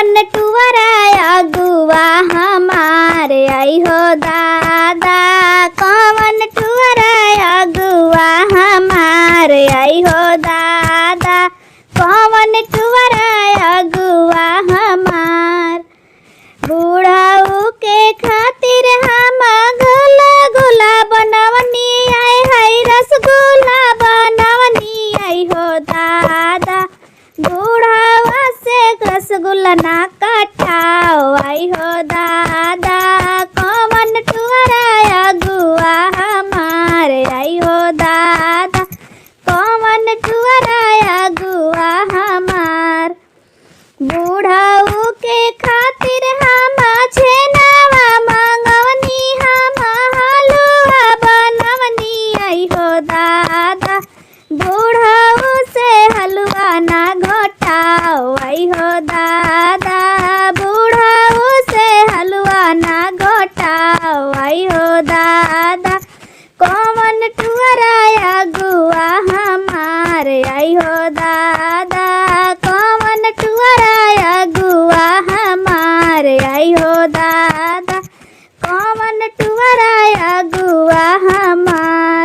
कौन टुवराया गुआ हमारे आई हो दादा। कौन टुवराया गुआ हमारे आई हो दादा। कौन टुवराया गुआ हमार। बूढ़ाऊ के खातिर हम गुला गुला बनवनी आई है रसगुल्ला बनवनी आई हो दादा। बूढ़ावा से रसगुल्ला ना कटाओ आई हो दादा। कौन टुवराया गुआ हमारे आई हो दादा। कौन टुवराया गुआ हमार। बूढ़ाऊ के खातिर हम छेनावा मंगवनी हम हलुआ बनवनी आई हो दादा। बूढ़ाऊ से हलुआ ना घोटाओ आई हो दादा। बूढ़ाऊ से हलुआ ना घोटाओ आई हो दादा। कौन टुवराया गुआ हमारे आई हो दादा। कौन टुवराया गुआ हमारे आई हो दादा। कौन टुवराया गुआ